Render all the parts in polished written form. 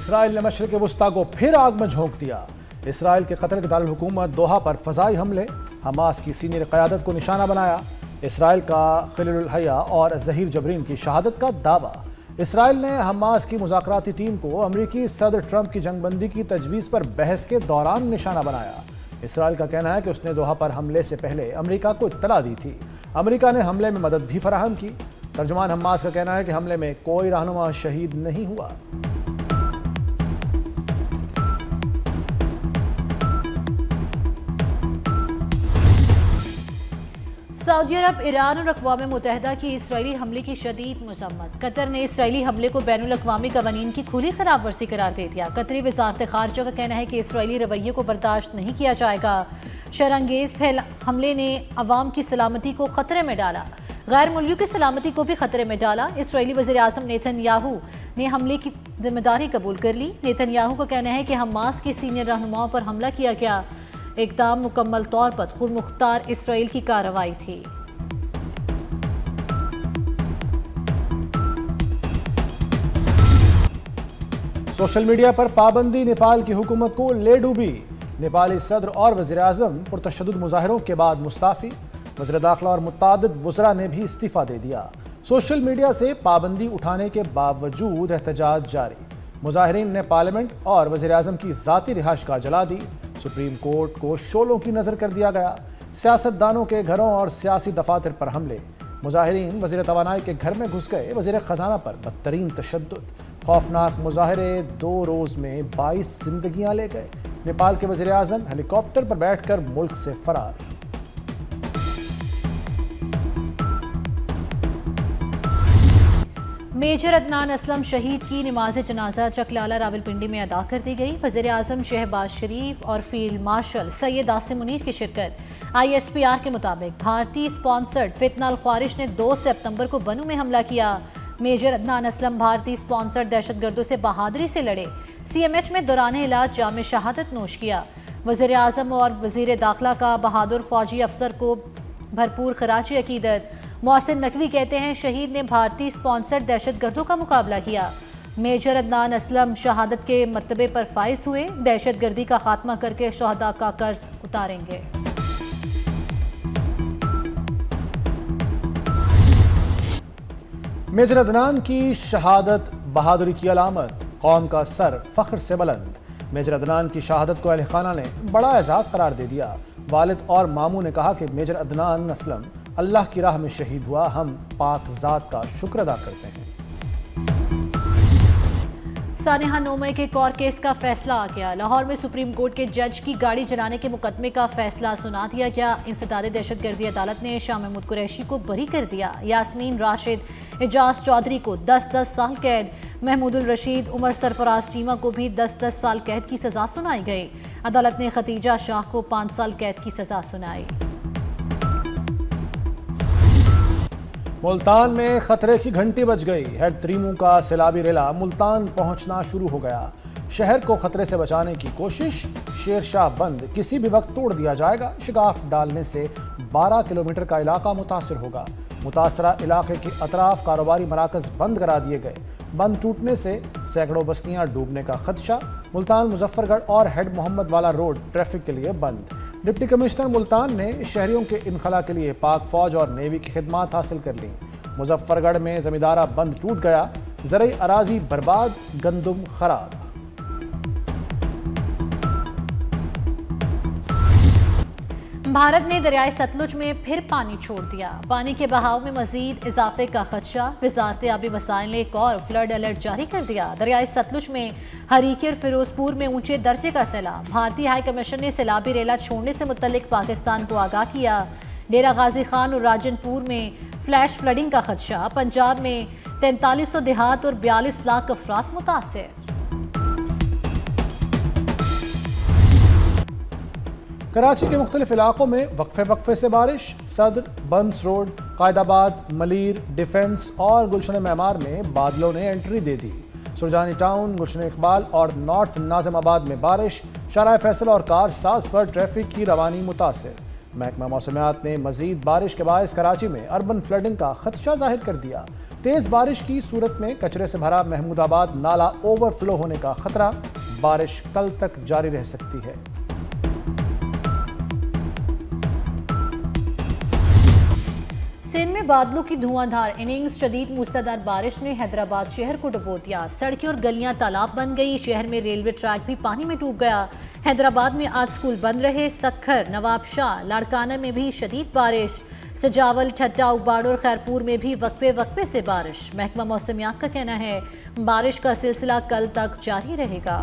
Israel ने मशरिक़ वुस्ता को फिर आग में झोंक दिया। इसराइल के कतर के दारुल हुकूमत दोहा पर फ़ज़ाई हमले, हमास की सीनियर क़यादत को निशाना बनाया। इसराइल का खलीलुल हया और ज़हीर जबरीन की शहादत का दावा। इसराइल ने हमास की मुज़ाकराती टीम को अमरीकी सदर ट्रंप की जंगबंदी की तजवीज़ पर बहस के दौरान निशाना बनाया। इसराइल का कहना है कि उसने दोहा पर हमले से पहले अमरीका को इत्तला दी थी। अमरीका ने हमले में मदद भी फराहम की। तर्जुमान हमास का कहना है कि हमले में कोई रहनुमा शहीद नहीं हुआ। सऊदी अरब, ईरान और अक़वाम मुत्तहिदा की इसराइली हमले की शदीद मज़म्मत। कतर ने इसराइली हमले को बैनुल अक़वामी क़वानीन की खुली खराब वर्जी करार दे दिया। कतरी वज़ारत ख़ारजा का कहना है कि इसराइली रवैये को बर्दाश्त नहीं किया जाएगा। शरअंगेज़ हमले ने अवाम की सलामती को ख़तरे में डाला, गैर मुल्कियों की सलामती को भी ख़तरे में डाला। इसराइली वज़ीर आज़म नेतन्याहू ने हमले की जिम्मेदारी कबूल कर ली। नेतन्याहू का कहना है कि हमास के सीनियर रहनुमाओं पर हमला किया गया। इक़दाम मुकम्मल तौर पर खुद मुख्तार इसराइल की कार्रवाई थी। सोशल मीडिया पर पाबंदी नेपाल की हुकूमत को ले डूबी। नेपाली सदर और वज़ीर आज़म पुरतशद्दुद मुजाहिरों के बाद मुस्ताफ़ी। वज़ीर दाखिला और मुत्तादिद वज़रा ने भी इस्तीफ़ा दे दिया। सोशल मीडिया से पाबंदी उठाने के बावजूद एहतजाज जारी। मुजाहिरीन ने पार्लियामेंट और वज़ीर आज़म की ज़ाती रिहाइशगाह जला दी। सुप्रीम कोर्ट को शोलों की नज़र कर दिया गया। सियासतदानों के घरों और सियासी दफातर पर हमले। मुजाहिरीन वज़ीर तवानाई के घर में घुस गए। वज़ीर ख़जाना पर बदतरीन तशद्दुद। खौफनाक मुजाहरे 2 रोज़ में 22 जिंदगियां ले गए। नेपाल के वज़ीर आज़म हेलीकॉप्टर पर बैठकर मुल्क से फरार। मेजर अदनान असलम शहीद की नमाज जनाजा चकलाला रावलपिंडी में अदा कर दी गई। वज़ीर आज़म शहबाज शरीफ और फील्ड मार्शल सैयद आसिम मुनीर की शिरकत। ISPR के मुताबिक भारतीय स्पॉन्सर्ड फितना ख्वारिश ने 2 सितंबर को बनू में हमला किया। मेजर अदनान असलम भारतीय स्पॉन्सर्ड दहशतगर्दों से बहादुरी से लड़े। CMH में दौरान इलाज जाम शहादत नोश किया। वज़ीर आज़म और वज़ीर दाखिला का बहादुर फौजी अफसर को भरपूर खराजी अकीदत। मोहसिन नकवी कहते हैं शहीद ने भारतीय स्पॉन्सर्ड दहशतगर्दों का मुकाबला किया। मेजर अदनान असलम शहादत के मर्तबे पर फाइज हुए। दहशतगर्दी का खात्मा करके शहदा का कर्ज उतारेंगे। मेजर अदनान की शहादत बहादुरी की अलामत, कौम का सर फख्र से बुलंद। मेजर अदनान की शहादत को अहले खाना ने बड़ा एजाज़ करार दे दिया। वालिद और मामू ने कहा कि मेजर अदनान असलम अल्लाह की राह में शहीद हुआ। हम पाक ज़ात का शुक्र अदा करते हैं। सानेहा 9 मई के एक और केस का फैसला आ गया। लाहौर में सुप्रीम कोर्ट के जज की गाड़ी जलाने के मुकदमे का फैसला सुना दिया गया। इंसदाद दहशतगर्दी अदालत ने शाह महमूद कुरैशी को बरी कर दिया। यास्मीन राशिद, एजाज चौधरी को 10-10 साल कैद, महमूदुल रशीद, उमर सरफराज चीमा को भी 10-10 साल कैद की सजा सुनाई गई। अदालत ने खतीजा शाह को 5 साल कैद की सजा सुनाई। मुल्तान में खतरे की घंटी बज गई। हेड त्रीमू का सैलाबी रेला मुल्तान पहुंचना शुरू हो गया। शहर को खतरे से बचाने की कोशिश। शेरशाह बंद किसी भी वक्त तोड़ दिया जाएगा। शिगाफ डालने से 12 किलोमीटर का इलाका मुतासर होगा। मुतासरा इलाके के अतराफ कारोबारी मराकज बंद करा दिए गए। बंद टूटने से सैकड़ों बस्तियां डूबने का खदशा। मुल्तान, मुजफ्फरगढ़ और हेड मोहम्मद वाला रोड ट्रैफिक के लिए बंद। डिप्टी कमिश्नर मुल्तान ने शहरियों के इनखला के लिए पाक फौज और नेवी की खिदमात हासिल कर ली। मुजफ्फरगढ़ में जमींदारा बंद टूट गया। ज़रई अराजी बर्बाद, गंदुम खराब। भारत ने दरियाए सतलुज में फिर पानी छोड़ दिया। पानी के बहाव में मजीद इजाफे का खदशा। वजारत आबी वसाइल ने एक और फ्लड अलर्ट जारी कर दिया। दरियाए सतलुज में हरीके और फिरोजपुर में ऊंचे दर्जे का सैलाब। भारतीय हाई कमीशन ने सैलाबी रेला छोड़ने से मुतल्लिक पाकिस्तान को आगाह किया। डेरा गाजी खान और राजनपुर में फ्लैश फ्लडिंग का खदशा। पंजाब में 4300 देहात और 42 लाख अफराद मुतासर। कराची के मुख्तलिफ इलाकों में वक्फे से बारिश। सदर, बंस रोड, कायदाबाद, मलीर, डिफेंस और गुलशन मेमार में बादलों ने एंट्री दे दी। सुरजानी टाउन, गुलशन इकबाल और नॉर्थ नाजिमाबाद में बारिश। शाहराह फैसल और कार साज पर ट्रैफिक की रवानी मुतासर। महकमा मौसमियात ने मजीद बारिश के बायस कराची में अर्बन फ्लडिंग का खदशा जाहिर कर दिया। तेज बारिश की सूरत में कचरे से भरा महमूदाबाद नाला ओवरफ्लो होने का खतरा, बारिश कल तक जारी रह सकती है। सिंध में बादलों की धुआंधार इनिंग्स, शदीद मूसलाधार बारिश ने हैदराबाद शहर को डुबो दिया। सड़कें और गलियां तालाब बन गई। शहर में रेलवे ट्रैक भी पानी में डूब गया। हैदराबाद में आज स्कूल बंद रहे। सक्खर, नवाबशाह, लाड़काना में भी शदीद बारिश। सजावल, ठट्टा, उबाड़ और खैरपुर में भी वक्फे से बारिश। महकमा मौसमियात का कहना है बारिश का सिलसिला कल तक जारी रहेगा।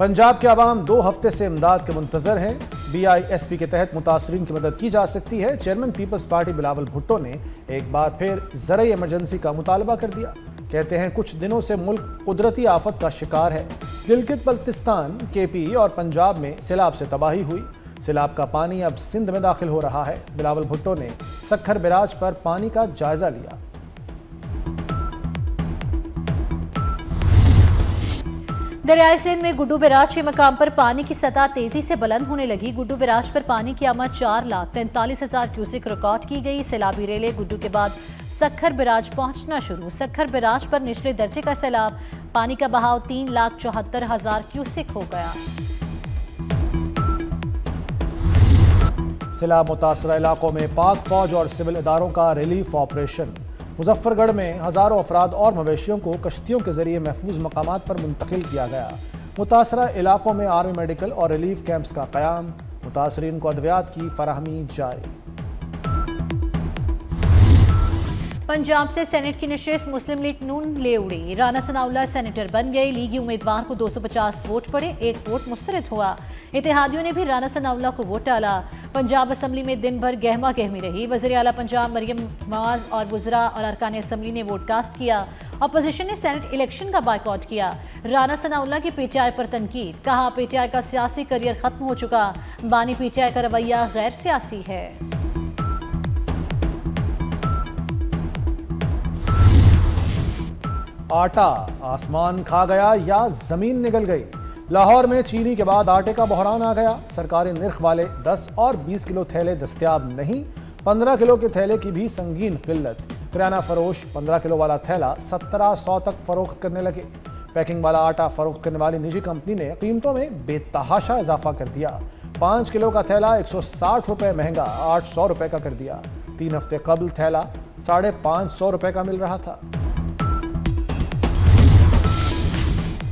पंजाब के अवाम 2 हफ्ते से इमदाद के मुंतजर हैं। BISP के तहत मुतासरीन की मदद की जा सकती है। चेयरमैन पीपल्स पार्टी बिलावल भुट्टो ने एक बार फिर ज़राई इमरजेंसी का मुतालबा कर दिया। कहते हैं कुछ दिनों से मुल्क कुदरती आफत का शिकार है। गिलगित बल्तिस्तान, KP और पंजाब में सैलाब से तबाही हुई। सैलाब का पानी अब सिंध में दाखिल हो रहा है। बिलावल भुट्टो ने सक्खर बैराज पर पानी का जायजा लिया। दरियाई सिंध में गुड्डू बैराज के मकाम पर पानी की सतह तेजी से बुलंद होने लगी। गुड्डू बैराज पर पानी की आमद 4,43,000 क्यूसेक रिकॉर्ड की गई। सैलाबी रेले गुड्डू के बाद सक्खर बैराज पहुंचना शुरू। सक्खर बैराज पर निचले दर्जे का सैलाब, पानी का बहाव 3,74,000 क्यूसेक हो गया। सैलाब मुतासरा इलाकों में पाक फौज और सिविल इदारों का रिलीफ ऑपरेशन। मुजफ्फरगढ़ में हजारों अफराद और मवेशियों को कश्तियों के जरिए महफूज मकामात पर मुंतकिल किया गया। मुतासरा इलाकों में आर्मी मेडिकल और रिलीफ कैंप्स का क़याम। मुतासरीन को अद्वियात की फराहमी जारी। पंजाब से सेनेट की नशिस्त मुस्लिम लीग नून ले उड़ी। राना सनाउल्लाह सेनेटर बन गए। लीगी उम्मीदवार को 250 वोट पड़े, 1 वोट मुस्तरद हुआ। इत्तेहादियों ने भी राना सनाउल्लाह को वोट डाला। पंजाब असम्बली में दिन भर गहमा गहमी रही। वज़ीर आला पंजाब मरियम नवाज और वुज़रा और अरकान असम्बली ने वोट कास्ट किया। अपोजिशन ने सेनेट इलेक्शन का बायकॉट किया। राना सनाउल्लाह की PTI पर तनकीद, कहा PTI का सियासी करियर खत्म हो चुका। बानी PTI का रवैया गैर सियासी है। आटा आसमान खा गया या जमीन निगल गई। लाहौर में चीनी के बाद आटे का बहरान आ गया। सरकारी निर्ख वाले 10 और 20 किलो थैले दस्तयाब नहीं। 15 किलो के थैले की भी संगीन किल्लत। किराना फरोश 15 किलो वाला थैला 1700 तक फरोख्त करने लगे। पैकिंग वाला आटा फरोख्त करने वाली निजी कंपनी ने कीमतों में बेतहाशा इजाफा कर दिया। 5 किलो का थैला 160 रुपये महंगा 800 रुपये का कर दिया। 3 हफ्ते कबल थैला 550 रुपये का मिल रहा था।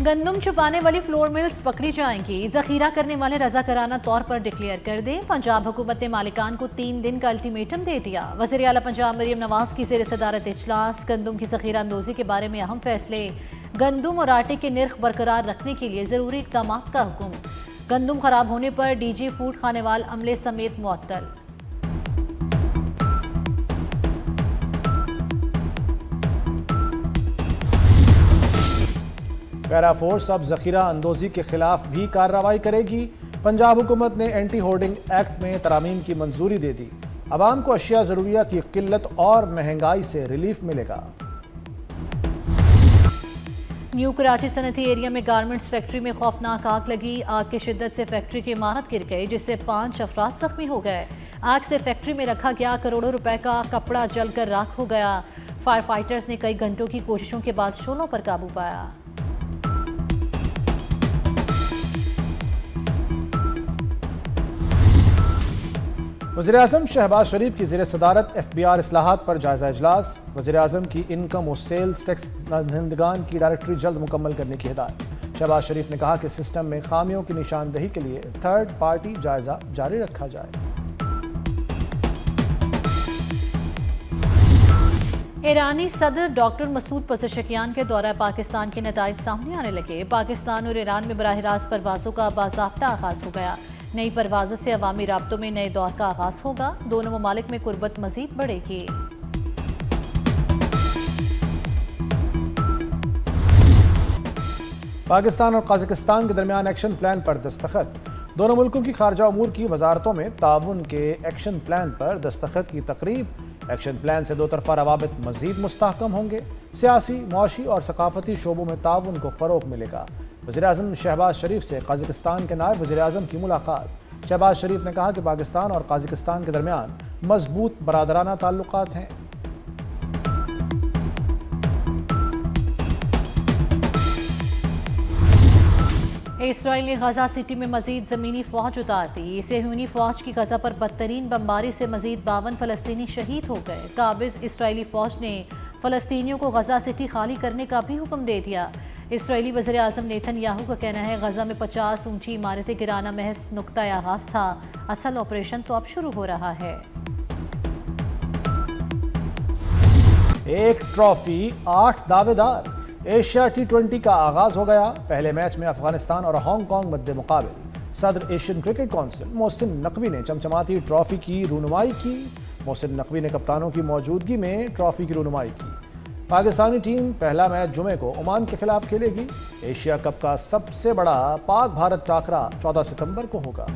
गंदम छुपाने वाली फ्लोर मिल्स पकड़ी जाएंगी। जखीरा करने वाले रजाकाराना तौर पर डिक्लेयर कर दें। पंजाब हुकूमत ने मालिकान को 3 दिन का अल्टीमेटम दे दिया। वज़ीर आला पंजाब मरियम नवाज की ज़ेर सदारत इजलास। गंदम की जखीरा अंदोज़ी के बारे में अहम फैसले। गंदम और आटे के निर्ख बरकरार रखने के लिए ज़रूरी इक़दाम का हुक्म। गंदम खराब होने पर DG फूड खानेवाल अमले समेत मुअत्तल। पैरा फोर्स अब जखीरा अंदोजी के खिलाफ भी कार्रवाई करेगी। पंजाब हुकूमत ने एंटी होर्डिंग एक्ट में तरामीम की मंजूरी दे दी। अवाम को अशिया जरूरिया की किल्लत और महंगाई से रिलीफ मिलेगा। न्यू कराची सनती एरिया में गारमेंट्स फैक्ट्री में खौफनाक आग लगी। आग की शिद्दत से फैक्ट्री की इमारत गिर गई, जिससे 5 अफराद जख्मी हो गए। आग से फैक्ट्री में रखा गया करोड़ों रुपए का कपड़ा जलकर राख हो गया। फायर फाइटर्स ने कई घंटों की कोशिशों के बाद शोलों पर काबू पाया। वज़ीर-ए-आज़म शहबाज शरीफ की ज़ेर सदारत FBR इस्लाहात पर जायज़ा इजलास। वज़ीर-ए-आज़म की इनकम और सेल्स टैक्स दहिंदगान की डायरेक्टरी जल्द मुकम्मल करने की हिदायत। शहबाज शरीफ ने कहा कि सिस्टम में खामियों की निशानदही के लिए थर्ड पार्टी जायज़ा जारी रखा जाए। ईरानी सदर डॉक्टर मसूद पज़ेशकियान के दौरा पाकिस्तान के नताइज सामने आने लगे। पाकिस्तान और ईरान में बराह रास्त परवाज़ों का बाज़ाब्ता आगाज़ हो गया। नई परवाज़ों से अवामी राब्तों में नए दौर का आगाज़ होगा। दोनों ममालिक में कुर्बत मज़ीद बढ़ेगी। पाकिस्तान और कज़ाकिस्तान के दरमियान एक्शन प्लान पर दस्तखत। दोनों मुल्कों की खारजा अमूर की वजारतों में ताउन के एक्शन प्लान पर दस्तखत की तकरीब। एक्शन प्लान से 2 तरफ़ा रवाबित मज़ीद मुस्तहकम होंगे। सियासी, मुआशी और सकाफती शोबों में ताउन को फ़रोग़ मिलेगा। वज़ीर-ए-आज़म शहबाज शरीफ से काज़ाकिस्तान के नायब वज़ीर-ए-आज़म की मुलाकात। शहबाज शरीफ ने कहा कि पाकिस्तान और काज़ाकिस्तान के दरमियान मजबूत बरादराना ताल्लुकात हैं। इसराइल ने गजा सिटी में मजीद ज़मीनी फ़ौज उतार दी। सेहूनी फ़ौज की गजा पर बदतरीन बमबारी से मजीद 52 फ़लस्तीनी शहीद हो गए। काबिज़ इसराइली फ़ौज ने फ़लस्तीनियों को गजा सिटी खाली करने का भी हुक्म दे दिया। इसराइली वज़ीर-ए-आज़म नेतन्याहू का कहना है गजा में 50 ऊंची इमारतें गिराना महज नुक्ता आगाज़ था, असल ऑपरेशन तो अब शुरू हो रहा है। एक ट्रॉफी 8 दावेदार। एशिया T20 का आगाज हो गया। पहले मैच में अफगानिस्तान और हांगकांग मध्य मुकाबले। सदर Asian cricket council Mohsin Naqvi ने चमचमाती ट्रॉफी की रूनुमाई की। मोहसिन नकवी ने कप्तानों की मौजूदगी में ट्रॉफी की रूनुमाई की। पाकिस्तानी टीम पहला मैच जुमे को ओमान के खिलाफ खेलेगी। एशिया कप का सबसे बड़ा पाक भारत टाकरा 14 सितंबर को होगा।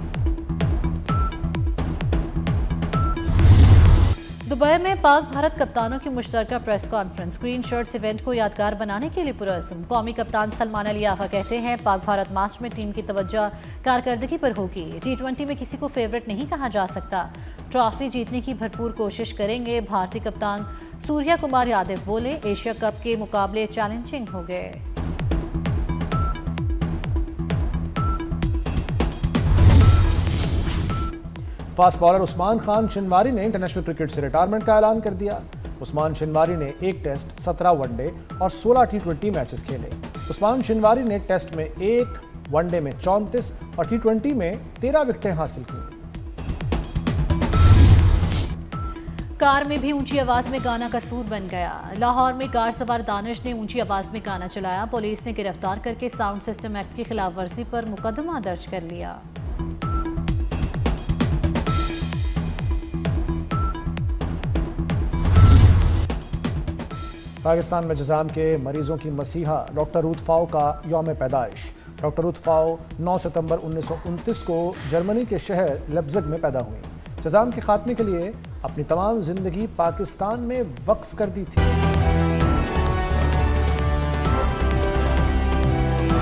दुबई में पाक भारत कप्तानों की मुश्तरका press conference. Green shirts event को यादगार बनाने के लिए पुरअज़्म। कौमी कप्तान सलमान अली आगा कहते हैं पाक भारत मैच में टीम की तवज्जो कारकर्दगी पर होगी। T20 में किसी को फेवरेट नहीं कहा जा सकता। ट्रॉफी जीतने की भरपूर कोशिश करेंगे। भारतीय कप्तान सूर्या कुमार यादव बोले एशिया कप के मुकाबले चैलेंजिंग हो गए। फास्ट बॉलर उस्मान खान शिनवारी ने इंटरनेशनल क्रिकेट से रिटायरमेंट का ऐलान कर दिया। उस्मान शिनवारी ने एक टेस्ट, 17 वनडे और 16 T20 मैचेस खेले। उस्मान शिनवारी ने टेस्ट में 1, वनडे में 34 और T20 में 13 विकेटें हासिल की। कार में भी ऊंची आवाज में गाना कसूर बन गया। लाहौर में कार सवार दानिश ने ऊंची आवाज में गाना चलाया। पुलिस ने गिरफ्तार करके साउंड सिस्टम एक्ट की खिलाफ वर्जी पर मुकदमा दर्ज कर लिया। पाकिस्तान में जज़ाम के मरीजों की मसीहा डॉक्टर रूथ फाओ का यौम पैदाइश। डॉक्टर रूथ फाओ 9 सितंबर 1929 को जर्मनी के शहर लेप्जिग में पैदा हुई। जज़ाम के खात्मे के लिए अपनी तमाम जिंदगी पाकिस्तान में वक्फ कर दी थी।